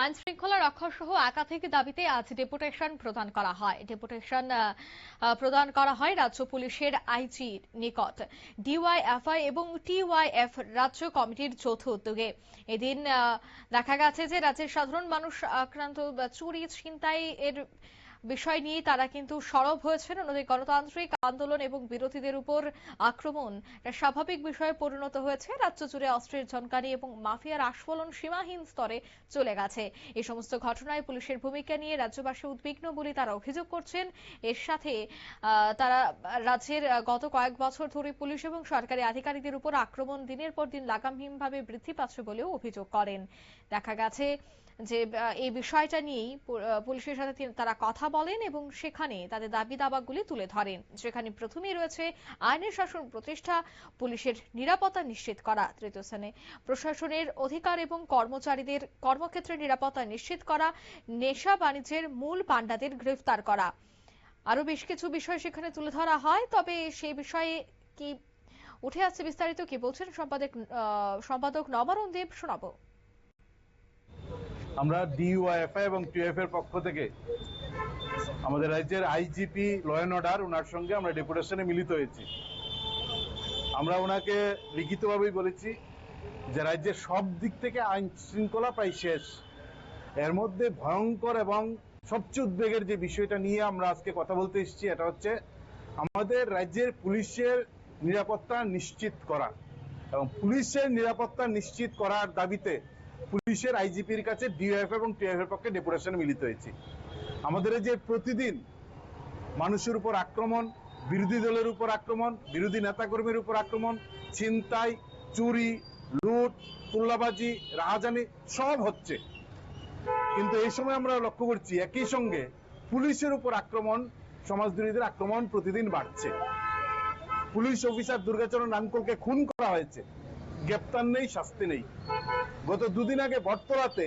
আইন শৃঙ্খলা রক্ষা সহ একাধিক দাবিতে আজ ডেপুটেশন প্রদান করা হয় রাজ্য পুলিশের আইজির নিকট। ডিওয়াইএফআই এবং টিওয়াইএফ রাজ্য কমিটির যৌথ উদ্যোগে এদিন দেখা গেছে যে রাজ্যের সাধারণ মানুষ আক্রান্ত চুরি ছিনতাই এর বিষয় নিয়ে তারা কিন্তু সরব হয়েছেন। অন্যদিকে গণতান্ত্রিক আন্দোলন এবং বিরোধীদের উপর আক্রমণ স্বাভাবিক বিষয়ে পরিণত হয়েছে। রাজ্য জুড়ে অস্ত্রের ঝনকানি এবং মাফিয়ার আস্ফালন সীমাহীন স্তরে চলে গেছে। এই সমস্ত ঘটনায় পুলিশের ভূমিকা নিয়ে রাজ্যবাসী উদ্বিগ্ন বলে তারা অভিযোগ করছেন। এর সাথে তারা রাজ্যের গত কয়েক বছর ধরে পুলিশ এবং সরকারি আধিকারিকদের উপর আক্রমণ দিনের পর দিন লাগামহীনভাবে বৃদ্ধি পাচ্ছে বলেও অভিযোগ করেন। দেখা গেছে যে এই বিষয়টা নিয়েই পুলিশের সাথে তারা কথা বলেন এবং সেখানে তাদের দাবি দাবাগুলি তুলে ধরেন। যেখানে প্রথমেই রয়েছে আইনের শাসন প্রতিষ্ঠা, পুলিশের নিরাপত্তা নিশ্চিত করা। তৃতীয় স্থানে প্রশাসনের অধিকার এবং কর্মচারীদের কর্মক্ষেত্রে নিরাপত্তা নিশ্চিত করা, নেশা বাণিজ্যের মূল পাণ্ডাদের গ্রেফতার করা। আরো বেশ কিছু বিষয় সেখানে তুলে ধরা হয়। তবে সেই বিষয়ে কি উঠে আসছে বিস্তারিত কি বলছেন সম্পাদক নবারুণ দেব, শোনাবো। আমরা ডিওয়াইএফআই এবং টিএফ এর পক্ষ থেকে আমাদের রাজ্যের আইজিপি ল অ্যান্ড অর্ডার ওনার সঙ্গে আমরা ডেপুটেশনে মিলিত হয়েছি। আমরা ওনাকে লিখিতভাবেই বলেছি যে রাজ্যের সব দিক থেকে আইন শৃঙ্খলা প্রায় শেষ। এর মধ্যে ভয়ঙ্কর এবং সবচেয়ে উদ্বেগের যে বিষয়টা নিয়ে আমরা আজকে কথা বলতে এসেছি, এটা হচ্ছে আমাদের রাজ্যের পুলিশের নিরাপত্তা নিশ্চিত করা। এবং পুলিশের নিরাপত্তা নিশ্চিত করার দাবিতে পুলিশের আইজিপির কাছে ডিওএফ এবং টিএফ এর পক্ষে ডেপুটেশন মিলিত হয়েছি। আমাদের যে প্রতিদিন মানুষের উপর আক্রমণ, বিরোধী দলের উপর আক্রমণ, বিরোধী নেতাকর্মীর উপর আক্রমণ, ছিনতাই, চুরি, লুট, তুল্লাবাজি, রাহাজানি সব হচ্ছে। কিন্তু এই সময় আমরা লক্ষ্য করছি একই সঙ্গে পুলিশের উপর আক্রমণ, সমাজবিরোধীদের আক্রমণ প্রতিদিন বাড়ছে। পুলিশ অফিসার দুর্গাচরণ রামকলকে খুন করা হয়েছে, গ্রেপ্তার নেই, শাস্তি নেই। গত দুদিন আগে বটতলাতে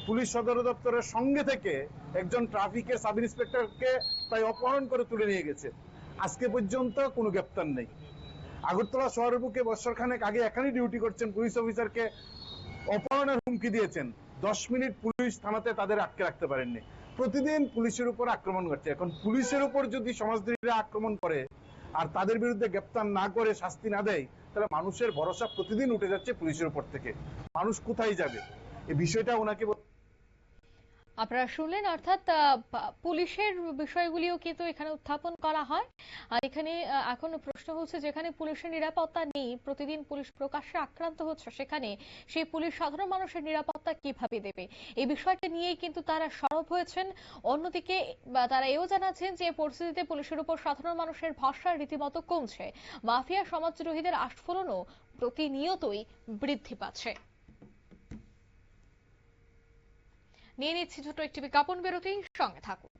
পুলিশ সদর দপ্তরের সঙ্গে থেকে একজন ট্রাফিকের সাব ইন্সপেক্টরকে প্রায় অপহরণ করে তুলে নিয়ে গেছে, আজকে পর্যন্ত কোনো গ্রেপ্তার নেই। আগরতলা শহরের বুকে বছরখানেক আগে এখানেই ডিউটি করছেন পুলিশ অফিসারকে অপহরণের হুমকি দিয়েছেন, 10 মিনিট পুলিশ থানাতে তাদের আটকে রাখতে পারেননি। প্রতিদিন পুলিশের উপর আক্রমণ করছে। এখন পুলিশের উপর যদি সমাজবিরোধীরা আক্রমণ করে আর তাদের বিরুদ্ধে গ্রেপ্তার না করে শাস্তি না দেয়, তাহলে মানুষের ভরসা প্রতিদিন উঠে যাচ্ছে পুলিশের উপর থেকে। মানুষ কোথায় যাবে? এই বিষয়টা ওনাকে আপনারা শুনলেন, অর্থাৎ পুলিশের বিষয়গুলিও কিন্তু এখানে উত্থাপন করা হয়। আর এখানে এখন প্রশ্ন হচ্ছে, যেখানে পুলিশের নিরাপত্তা নেই, প্রতিদিন পুলিশ প্রকাশ্যে আক্রান্ত হচ্ছে, সেখানে সেই পুলিশ সাধারণ মানুষের নিরাপত্তা কিভাবে দেবে? এই বিষয়টা নিয়েই কিন্তু তারা সরব হয়েছেন। অন্যদিকে তারা এও জানাচ্ছেন যে পরিস্থিতিতে পুলিশের উপর সাধারণ মানুষের ভরসা রীতিমতো কমছে। মাফিয়া সমাজদ্রোহীদের আস্ফালনও প্রতিনিয়তই বৃদ্ধি পাচ্ছে। নিয়ে নিচ্ছি ছোট একটি বিজ্ঞাপন বিরতি, সঙ্গে থাকুন।